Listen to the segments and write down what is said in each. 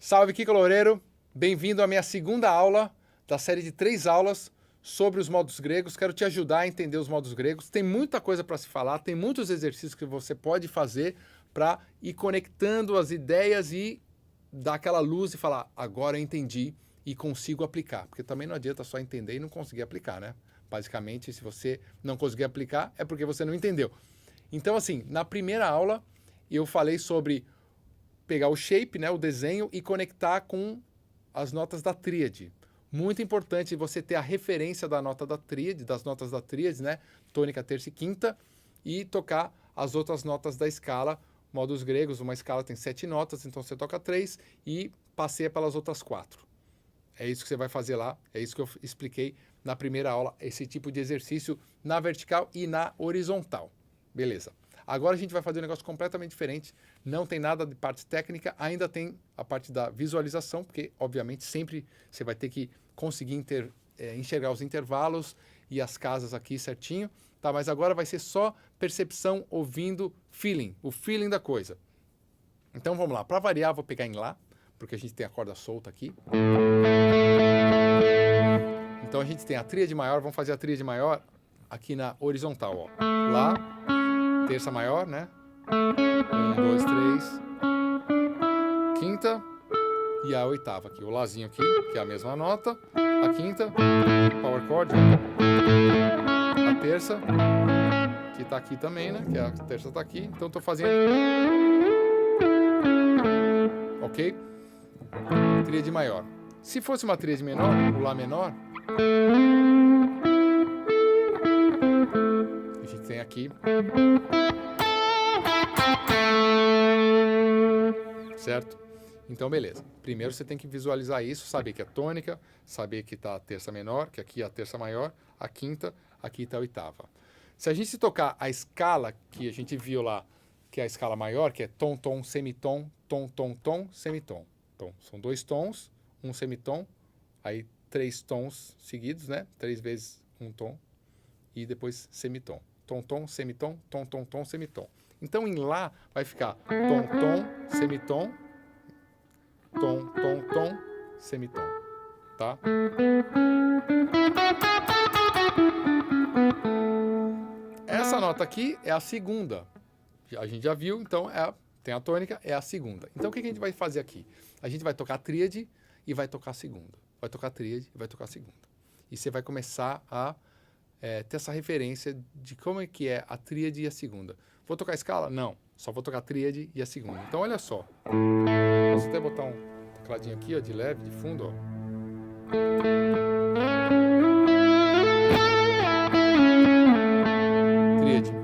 Salve, Kiko Loureiro! Bem-vindo à minha segunda aula da série de 3 aulas sobre os modos gregos. Quero te ajudar a entender os modos gregos. Tem muita coisa para se falar, tem muitos exercícios que você pode fazer para ir conectando as ideias e dar aquela luz e falar, agora eu entendi e consigo aplicar. Porque também não adianta só entender e não conseguir aplicar, né? Basicamente, se você não conseguir aplicar, é porque você não entendeu. Então, assim, na primeira aula, eu falei sobre pegar o shape, né, o desenho, e conectar com as notas da tríade. Muito importante você ter a referência da nota da tríade, das notas da tríade, né, tônica, terça e quinta, e tocar as outras notas da escala, modos gregos. Uma escala tem 7 notas, então você toca 3 e passeia pelas outras 4. É isso que você vai fazer lá, é isso que eu expliquei na primeira aula, esse tipo de exercício na vertical e na horizontal. Beleza. Agora a gente vai fazer um negócio completamente diferente, não tem nada de parte técnica, ainda tem a parte da visualização, porque obviamente sempre você vai ter que conseguir enxergar os intervalos e as casas aqui certinho, tá? Mas agora vai ser só percepção, ouvindo, feeling, o feeling da coisa. Então vamos lá, para variar vou pegar em Lá, porque a gente tem a corda solta aqui. Então a gente tem a tríade maior, vamos fazer a tríade maior aqui na horizontal, ó. Lá, terça maior, né? 1, 2, 3. Quinta e a oitava aqui. O Lázinho aqui, que é a mesma nota. A quinta, power chord. A terça, que tá aqui também, né? Que a terça tá aqui. Então tô fazendo. Ok? Tríade maior. Se fosse uma tríade menor, o Lá menor, a gente tem aqui. Certo? Então, beleza. Primeiro você tem que visualizar isso, saber que é tônica, saber que está a terça menor, que aqui é a terça maior, a quinta, aqui está a oitava. Se a gente tocar a escala que a gente viu lá, que é a escala maior, que é tom, tom, semitom, tom, tom, tom, semitom. Então, são 2 tons, um semitom, aí 3 tons seguidos, né? 3 vezes um tom, e depois semitom. Tom, tom, semitom, tom, tom, tom, semitom. Então, em Lá, vai ficar tom, tom, semitom, tom, tom, tom, semitom, tá? Essa nota aqui é a segunda. A gente já viu, então, tem a tônica, é a segunda. Então, o que a gente vai fazer aqui? A gente vai tocar a tríade e vai tocar a segunda. Vai tocar a tríade e vai tocar a segunda. E você vai começar a ter essa referência de como é que é a tríade e a segunda. Vou tocar a escala? Não. Só vou tocar a tríade e a segunda. Então, olha só. Posso até botar um tecladinho aqui, ó, de leve, de fundo, ó. Tríade.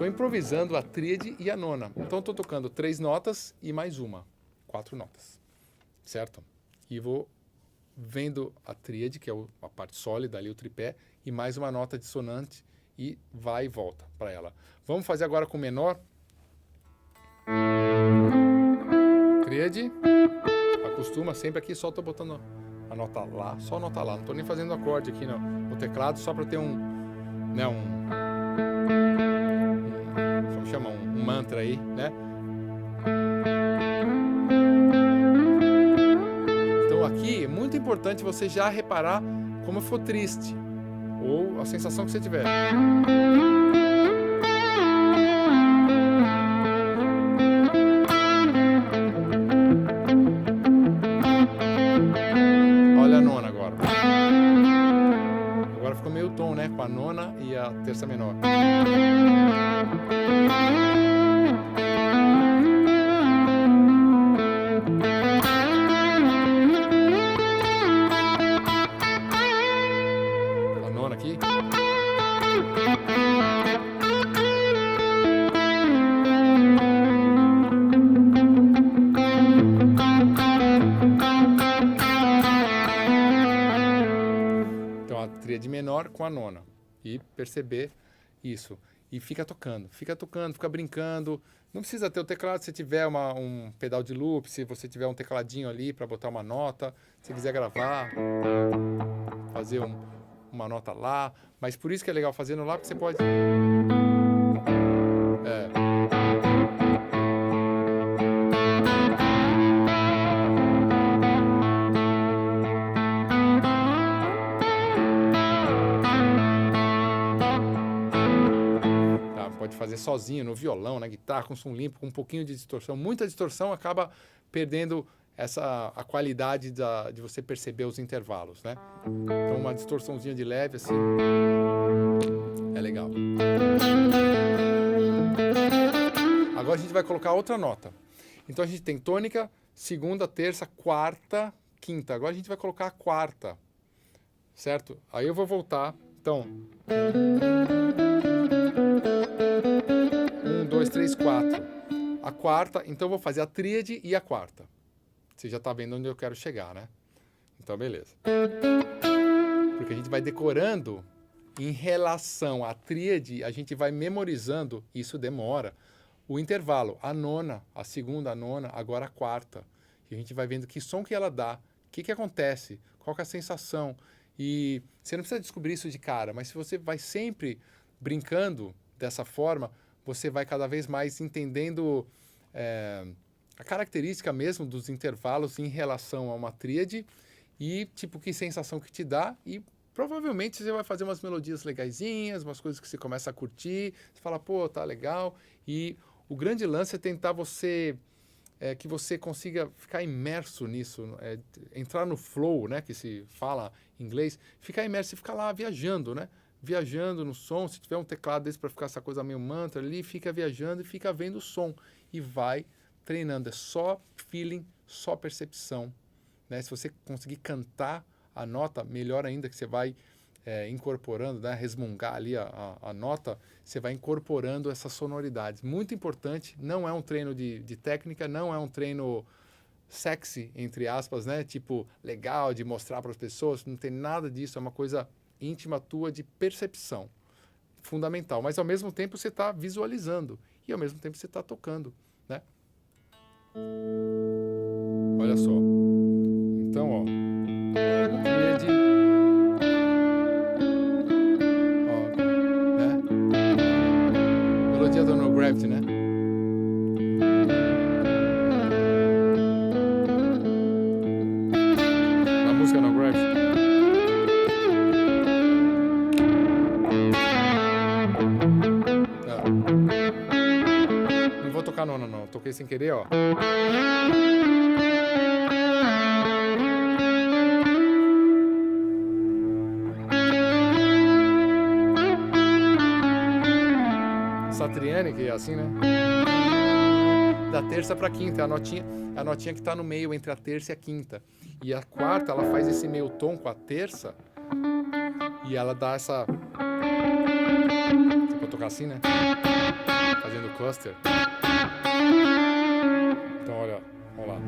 Improvisando a tríade e a nona. Então, estou tocando 3 notas e mais uma. 4 notas. Certo? E vou vendo a tríade, que é a parte sólida ali, o tripé, e mais uma nota dissonante e vai e volta para ela. Vamos fazer agora com o menor. Tríade. Acostuma sempre aqui, só estou botando a nota Lá, só a nota Lá. Não estou nem fazendo acorde aqui no teclado, só para ter um mantra aí, né? Então aqui é muito importante você já reparar como for triste, ou a sensação que você tiver. Olha a nona agora. Agora ficou meio tom, né? Com a nona e a terça menor. nona aqui. Então a tríade menor com a nona. E perceber isso. E fica tocando, fica brincando. Não precisa ter o teclado se tiver um pedal de loop, se você tiver um tecladinho ali para botar uma nota, se quiser gravar, fazer uma nota lá. Mas por isso que é legal fazer no lá, porque você pode... Pode fazer sozinho, no violão, na guitarra, com som limpo, com um pouquinho de distorção. Muita distorção acaba perdendo a qualidade de você perceber os intervalos, né? Então uma distorçãozinha de leve, assim, é legal. Agora a gente vai colocar outra nota. Então a gente tem tônica, segunda, terça, quarta, quinta. Agora a gente vai colocar a quarta, certo? Aí eu vou voltar, então... 1, 2, 3, 4. A quarta, então eu vou fazer a tríade e a quarta. Você já está vendo onde eu quero chegar, né? Então, beleza. Porque a gente vai decorando em relação à tríade, a gente vai memorizando, isso demora, o intervalo. A nona, a segunda, a nona, agora a quarta. E a gente vai vendo que som que ela dá, o que acontece, qual que é a sensação. E você não precisa descobrir isso de cara, mas se você vai sempre brincando dessa forma, você vai cada vez mais entendendo a característica mesmo dos intervalos em relação a uma tríade e tipo que sensação que te dá, e provavelmente você vai fazer umas melodias legaisinhas, umas coisas que você começa a curtir, você fala, pô, tá legal. E o grande lance é tentar que você consiga ficar imerso nisso, entrar no flow, né, que se fala em inglês, ficar imerso e ficar lá viajando, né? Viajando no som. Se tiver um teclado desse para ficar essa coisa meio mantra ali, fica viajando e fica vendo o som e vai treinando. É só feeling, só percepção, né? Se você conseguir cantar a nota, melhor ainda, que você vai incorporando, né? Resmungar ali a nota, você vai incorporando essas sonoridades. Muito importante, não é um treino de técnica, não é um treino sexy, entre aspas, né? Tipo, legal de mostrar para as pessoas, não tem nada disso, é uma coisa íntima tua de percepção, fundamental, mas ao mesmo tempo você está visualizando e ao mesmo tempo você está tocando, né? Olha só, então, ó, tríade, ó, né? Melodia do No Gravity, né? A música No Gravity. Não vou tocar nona, não. Toquei sem querer, ó. Satriani, que é assim, né? Da terça pra quinta. A notinha que tá no meio entre a terça e a quinta. E a quarta, ela faz esse meio tom com a terça. E ela dá essa... Você pode tocar assim, né? Fazendo cluster. Então, olha, vamos lá.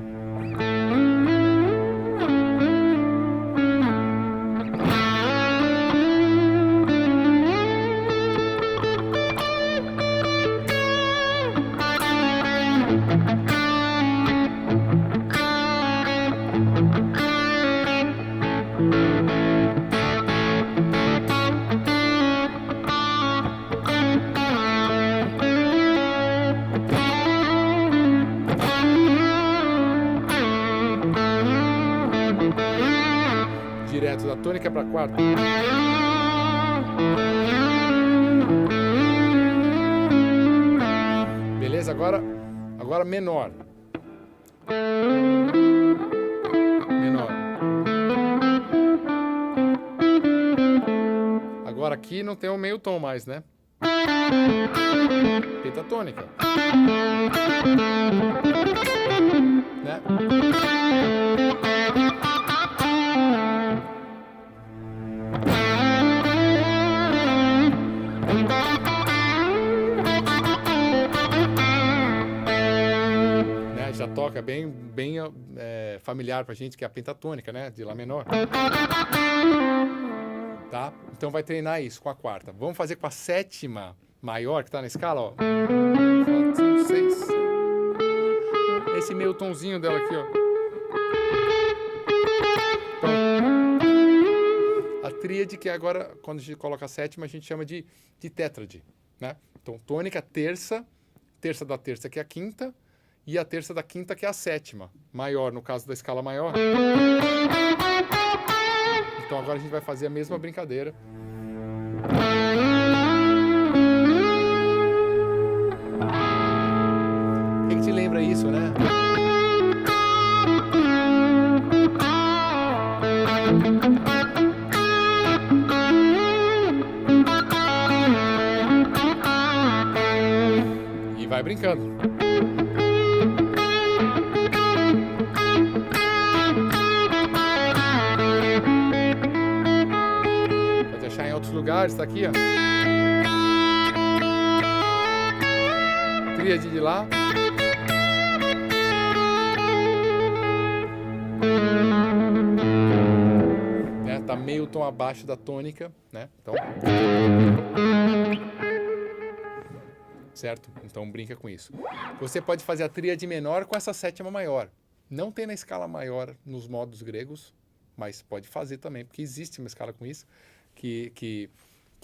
Direto da tônica para a quarta. Beleza? Agora menor. Menor. Agora aqui não tem o meio tom mais, né? Pentatônica. Né? bem familiar pra gente, que é a pentatônica, né? De Lá menor. Tá? Então vai treinar isso com a quarta. Vamos fazer com a sétima maior, que tá na escala, ó. 4, 5, 6. Esse meio tomzinho dela aqui, ó. Então, a tríade, que agora, quando a gente coloca a sétima, a gente chama de tétrade, né? Então, tônica, terça da terça, que é a quinta, e a terça da quinta, que é a sétima maior, no caso da escala maior. Então agora a gente vai fazer a mesma brincadeira. Quem te lembra isso, né? E vai brincando. Em outros lugares, tá aqui, ó. Tríade de Lá. Né? Tá meio tom abaixo da tônica, né? Então. Certo? Então brinca com isso. Você pode fazer a tríade menor com essa sétima maior. Não tem na escala maior nos modos gregos, mas pode fazer também, porque existe uma escala com isso. Que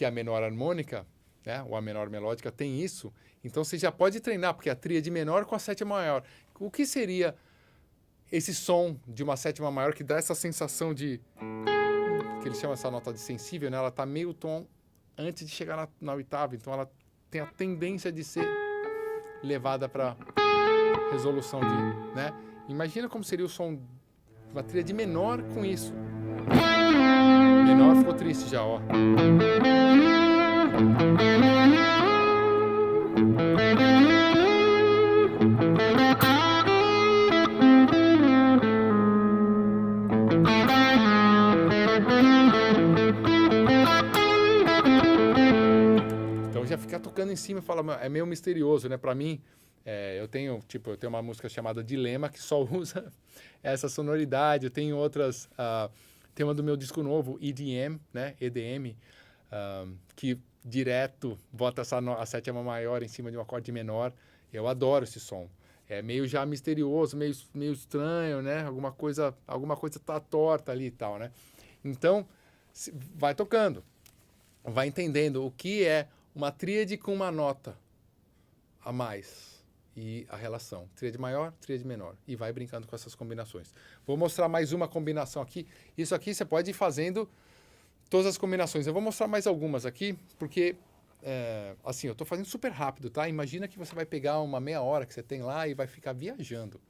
a menor harmônica, né, ou a menor melódica tem isso, então você já pode treinar, porque a tríade menor com a sétima maior. O que seria esse som de uma sétima maior que dá essa sensação de... que eles chamam essa nota de sensível, né? Ela está meio tom antes de chegar na oitava, então ela tem a tendência de ser levada para resolução de... né? Imagina como seria o som de uma tríade menor com isso. Menor ficou triste já, ó. Então já ficar tocando em cima e fala, é meio misterioso, né? Pra mim, eu tenho uma música chamada Dilema que só usa essa sonoridade. Eu tenho outras... tem uma do meu disco novo, EDM, né? EDM, que direto bota a sétima maior em cima de um acorde menor. Eu adoro esse som. É meio já misterioso, meio estranho, né? Alguma coisa tá torta ali e tal, né? Então, vai tocando. Vai entendendo o que é uma tríade com uma nota a mais. E a relação, tríade maior, tríade menor. E vai brincando com essas combinações. Vou mostrar mais uma combinação aqui. Isso aqui você pode ir fazendo todas as combinações. Eu vou mostrar mais algumas aqui, porque, assim, eu estou fazendo super rápido, tá? Imagina que você vai pegar uma meia hora que você tem lá e vai ficar viajando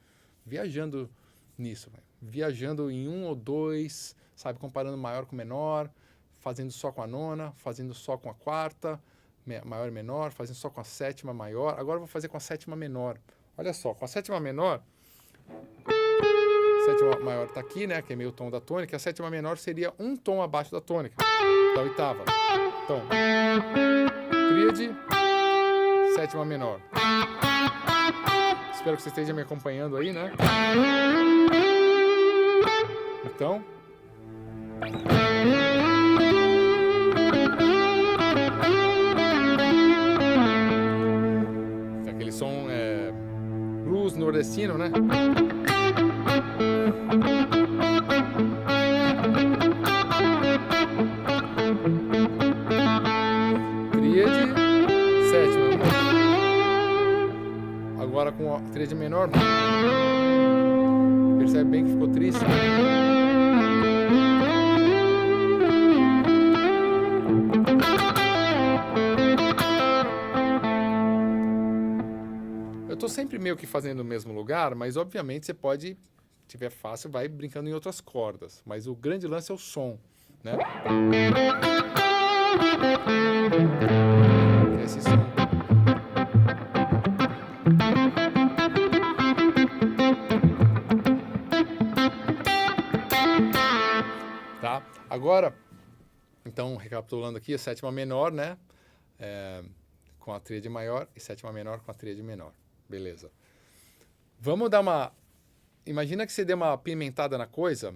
nisso. Viajando em um ou dois, sabe? Comparando maior com menor, fazendo só com a nona, fazendo só com a quarta, maior e menor, fazendo só com a sétima maior. Agora eu vou fazer com a sétima menor. Olha só, com a sétima menor, a sétima maior está aqui, né, que é meio tom da tônica. A sétima menor seria um tom abaixo da tônica, da oitava. Então, tríade, sétima menor. Espero que você esteja me acompanhando aí, né? Então... aquele som blues nordestino, né? Tríade, sétima. Agora com a tríade menor. Percebe bem que ficou triste, né? Eu estou sempre meio que fazendo no mesmo lugar, mas obviamente você pode, se tiver fácil, vai brincando em outras cordas. Mas o grande lance é o som, né? Esse som. Tá? Agora, então, recapitulando aqui, a sétima menor, né? Com a tríade maior e sétima menor com a tríade menor. Beleza. Vamos dar uma imagina que você dê uma pimentada na coisa,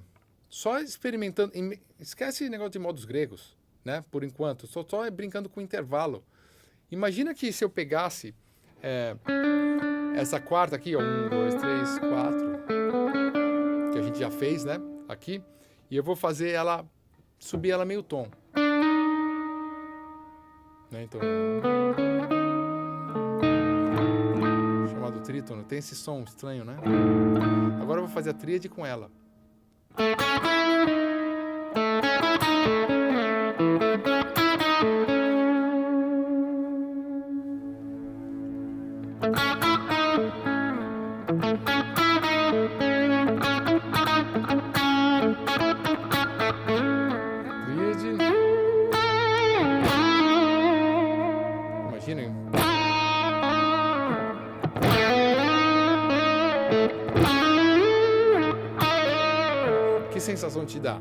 só experimentando. Esquece esse negócio de modos gregos, né? Por enquanto, só brincando com intervalo. Imagina que se eu pegasse essa quarta aqui, ó, 1, 2, 3, 4, que a gente já fez, né? Aqui, e eu vou fazer ela, subir ela meio tom. Né? Então, chamado trítono, tem esse som estranho, né? Agora eu vou fazer a tríade com ela. Tríade. Imaginem. Que sensação te dá?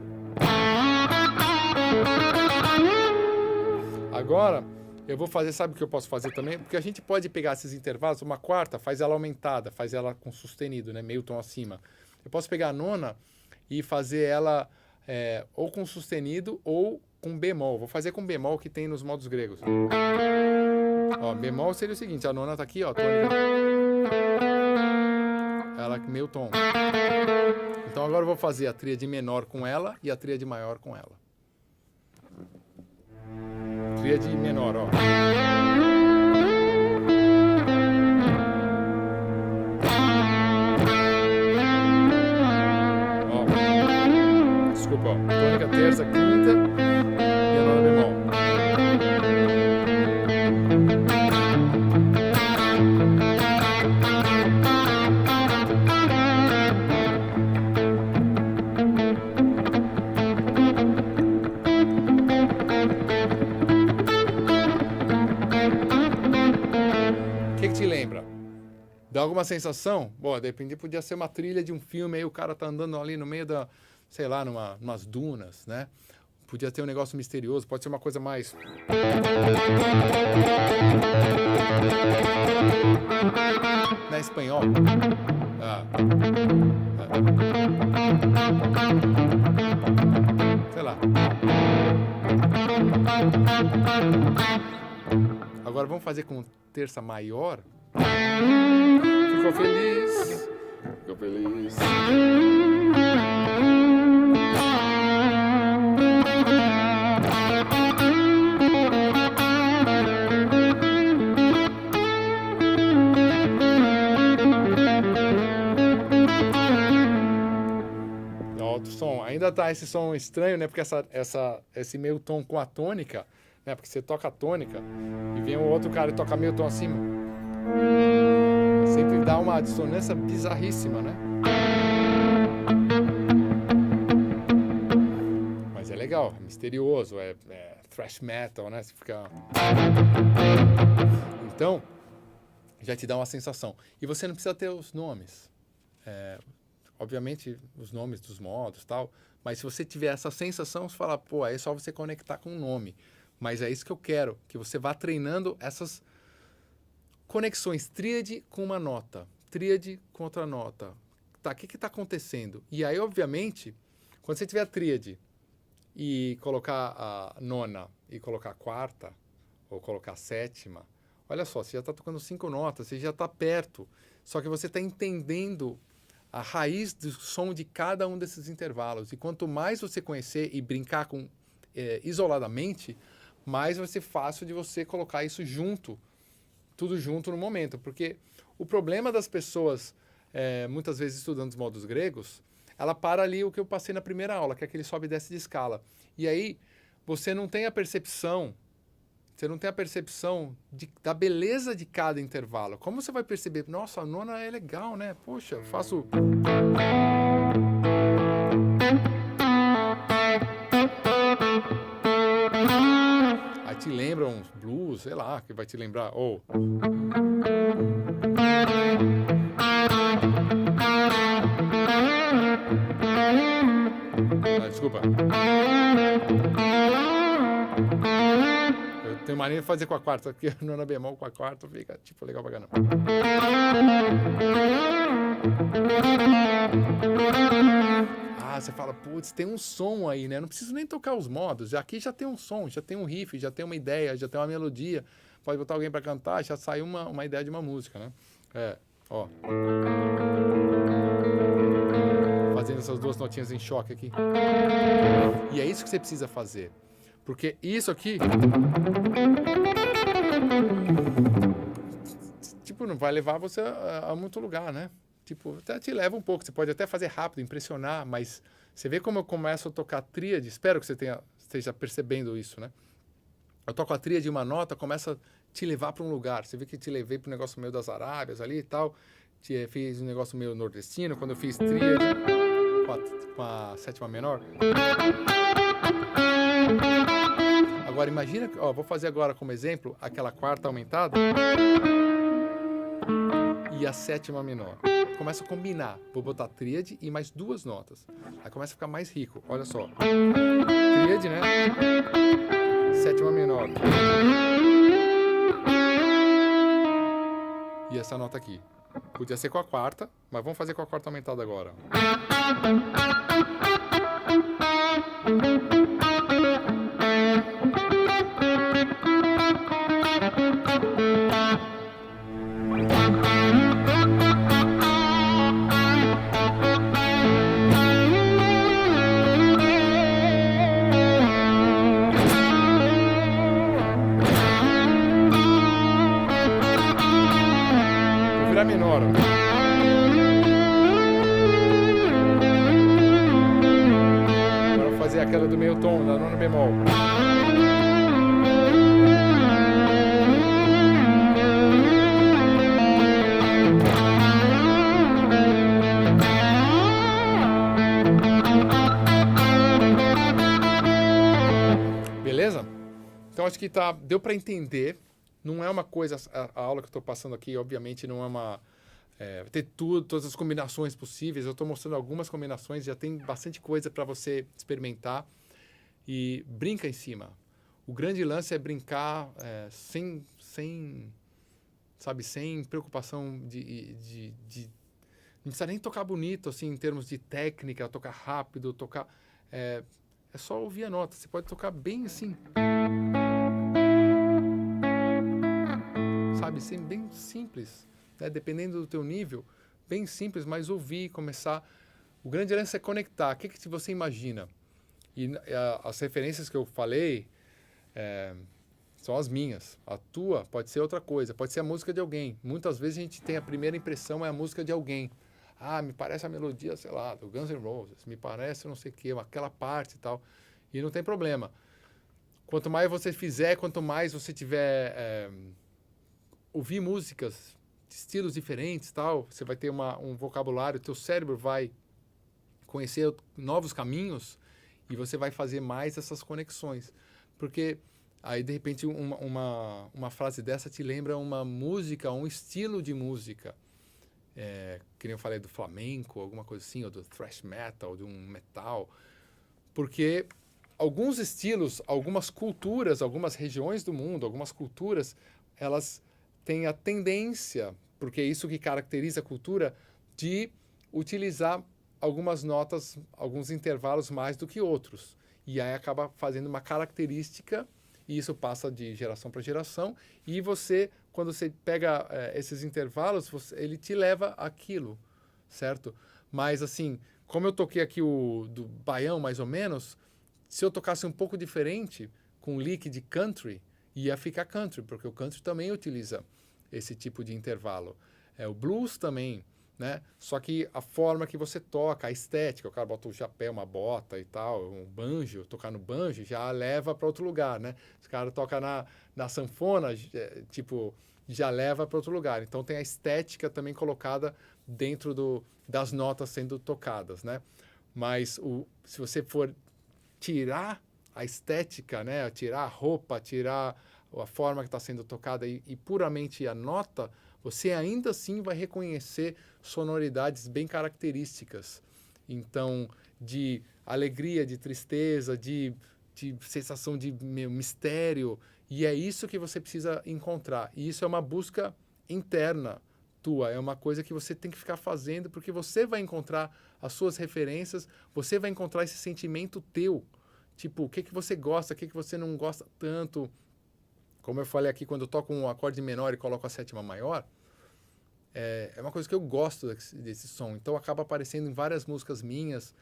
Agora, eu vou fazer, sabe o que eu posso fazer também? Porque a gente pode pegar esses intervalos, uma quarta, faz ela aumentada, faz ela com sustenido, né? Meio tom acima. Eu posso pegar a nona e fazer ela ou com sustenido ou com bemol. Vou fazer com bemol que tem nos modos gregos. Ó, bemol seria o seguinte, a nona tá aqui, ó, tônica. Ela meio tom. Então agora eu vou fazer a tríade menor com ela e a tríade maior com ela. Tríade menor, ó. Ó. Desculpa, ó. Tônica, terça, quinta e a nona bemol. O que te lembra? Dá alguma sensação? Bom, depende, podia ser uma trilha de um filme, aí o cara tá andando ali no meio da, sei lá, numas dunas, né? Podia ter um negócio misterioso, pode ser uma coisa mais... Na espanhol. Sei lá. Agora vamos fazer com terça maior. Ficou feliz. Ficou feliz. Alto som. Ainda tá esse som estranho, né? Porque esse meio tom com a tônica, né? Porque você toca a tônica e vem um outro cara e toca meio tom acima. Sempre dá uma dissonância bizarríssima, né? Mas é legal, é misterioso, é thrash metal, né? Você fica... Então, já te dá uma sensação. E você não precisa ter os nomes. Obviamente, os nomes dos modos e tal. Mas se você tiver essa sensação, você fala, pô, aí é só você conectar com o nome. Mas é isso que eu quero, que você vá treinando essas conexões, tríade com uma nota, tríade com outra nota. Tá, o que está acontecendo? E aí, obviamente, quando você tiver a tríade e colocar a nona e colocar a quarta, ou colocar a sétima, olha só, você já está tocando 5 notas, você já está perto, só que você está entendendo a raiz do som de cada um desses intervalos. E quanto mais você conhecer e brincar com isoladamente, mais vai ser fácil de você colocar isso junto, tudo junto no momento. Porque o problema das pessoas, muitas vezes estudando os modos gregos, ela para ali o que eu passei na primeira aula, que é aquele sobe e desce de escala. E aí você não tem a percepção, da beleza de cada intervalo. Como você vai perceber? Nossa, a nona é legal, né? Poxa, eu faço... Aí te lembra uns blues, sei lá, que vai te lembrar... Ou... Desculpa. Tem mania de fazer com a quarta, porque nona bemol com a quarta fica, tipo, legal pra caramba. Ah, você fala, putz, tem um som aí, né? Não preciso nem tocar os modos. Aqui já tem um som, já tem um riff, já tem uma ideia, já tem uma melodia. Pode botar alguém pra cantar, já saiu uma ideia de uma música, né? Ó. Fazendo essas duas notinhas em choque aqui. E é isso que você precisa fazer. Porque isso aqui... tipo, não vai levar você a muito lugar, né? Tipo, até te leva um pouco. Você pode até fazer rápido, impressionar, mas você vê como eu começo a tocar tríade. Espero que você esteja percebendo isso, né? Eu toco a tríade de uma nota, começa a te levar para um lugar. Você vê que te levei para o negócio meio das Arábias ali e tal. Fiz um negócio meio nordestino. Quando eu fiz tríade com a sétima menor. Agora, imagina... Ó, vou fazer agora como exemplo aquela quarta aumentada e a sétima menor. Começa a combinar. Vou botar tríade e mais duas notas. Aí começa a ficar mais rico. Olha só. Tríade, né? Sétima menor. E essa nota aqui. Podia ser com a quarta, mas vamos fazer com a quarta aumentada agora. Vou virar menor. Agora vou fazer aquela do meio tom, da nona bemol. Beleza? Então acho que deu para entender. Não é uma coisa, a aula que eu estou passando aqui, obviamente, não é uma... ter todas as combinações possíveis. Eu estou mostrando algumas combinações, já tem bastante coisa para você experimentar. E brinca em cima. O grande lance é brincar sem preocupação de... Não precisa nem tocar bonito, assim, em termos de técnica, tocar rápido, tocar... É só ouvir a nota. Você pode tocar bem assim. Sabe? Bem simples. Né? Dependendo do teu nível, bem simples, mas ouvir, começar... O grande lance é conectar. O que você imagina? E as referências que eu falei são as minhas. A tua pode ser outra coisa. Pode ser a música de alguém. Muitas vezes a gente tem a primeira impressão é a música de alguém. Ah, me parece a melodia, sei lá, do Guns N' Roses. Me parece não sei o quê, aquela parte e tal. E não tem problema. Quanto mais você fizer, quanto mais você tiver... ouvir músicas de estilos diferentes, tal, você vai ter um vocabulário, teu cérebro vai conhecer novos caminhos e você vai fazer mais essas conexões. Porque aí, de repente, uma frase dessa te lembra uma música, um estilo de música. Que nem eu falei do flamenco, alguma coisa assim, ou do thrash metal, de um metal. Porque alguns estilos, algumas culturas, algumas regiões do mundo, algumas culturas, elas têm a tendência, porque é isso que caracteriza a cultura, de utilizar algumas notas, alguns intervalos mais do que outros. E aí acaba fazendo uma característica, e isso passa de geração para geração, e você, quando você pega esses intervalos, ele te leva àquilo, certo? Mas assim, como eu toquei aqui o do baião, mais ou menos, se eu tocasse um pouco diferente, com lick de country, ia ficar country, porque o country também utiliza esse tipo de intervalo. O blues também, né? Só que a forma que você toca, a estética, o cara bota um chapéu, uma bota e tal, um banjo, tocar no banjo já leva para outro lugar, né? Os caras tocam na sanfona, tipo, já leva para outro lugar. Então tem a estética também colocada dentro das notas sendo tocadas, né? Mas se você for tirar a estética, né? Tirar a roupa, tirar a forma que está sendo tocada e puramente a nota, você ainda assim vai reconhecer sonoridades bem características. Então, de alegria, de tristeza, de sensação de mistério. E é isso que você precisa encontrar. E isso é uma busca interna tua. É uma coisa que você tem que ficar fazendo, porque você vai encontrar as suas referências, você vai encontrar esse sentimento teu. Tipo, o que você gosta, o que você não gosta tanto. Como eu falei aqui, quando eu toco um acorde menor e coloco a sétima maior, é uma coisa que eu gosto desse som. Então acaba aparecendo em várias músicas minhas.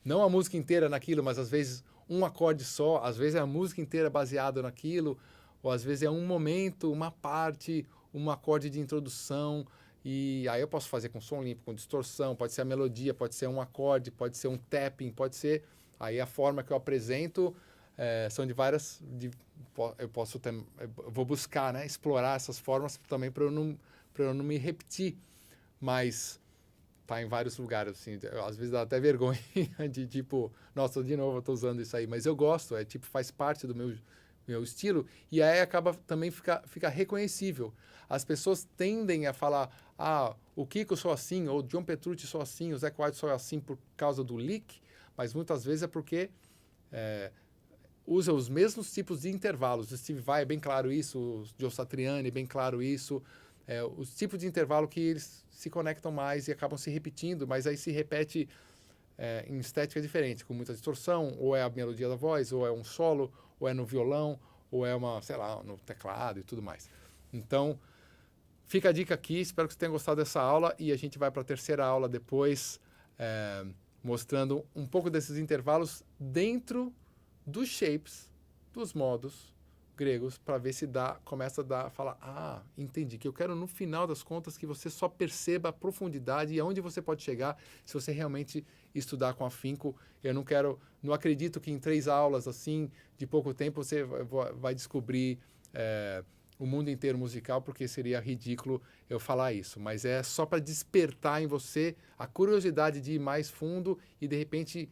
Não a música inteira naquilo, mas às vezes um acorde só, às vezes é a música inteira baseada naquilo, ou às vezes é um momento, uma parte, um acorde de introdução, e aí eu posso fazer com som limpo, com distorção, pode ser a melodia, pode ser um acorde, pode ser um tapping, pode ser... Aí a forma que eu apresento são de várias... eu vou buscar, né, explorar essas formas também para eu não me repetir, mas... tá em vários lugares, assim, às vezes dá até vergonha de tipo, nossa, de novo eu tô usando isso aí, mas eu gosto, tipo, faz parte do meu estilo, e aí acaba também fica reconhecível. As pessoas tendem a falar, o Kiko sou assim, ou o John Petrucci sou assim, o Zakk Wylde sou assim por causa do lick, mas muitas vezes é porque usa os mesmos tipos de intervalos. O Steve Vai é bem claro isso, o Joe Satriani é bem claro isso, os tipos de intervalo que eles se conectam mais e acabam se repetindo, mas aí se repete em estética diferente, com muita distorção, ou é a melodia da voz, ou é um solo, ou é no violão, ou é sei lá, no teclado e tudo mais. Então, fica a dica aqui, espero que você tenha gostado dessa aula e a gente vai para a terceira aula depois, mostrando um pouco desses intervalos dentro dos shapes, dos modos gregos, para ver se começa a falar, entendi, que eu quero no final das contas que você só perceba a profundidade e aonde você pode chegar se você realmente estudar com afinco. Eu não acredito que em 3 aulas, assim, de pouco tempo, você vai descobrir o mundo inteiro musical, porque seria ridículo eu falar isso, mas é só para despertar em você a curiosidade de ir mais fundo e, de repente,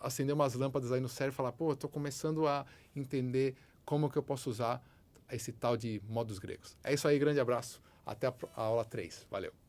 acender umas lâmpadas aí no cérebro e falar, pô, eu estou começando a entender como que eu posso usar esse tal de modos gregos. É isso aí, grande abraço. Até a aula 3. Valeu.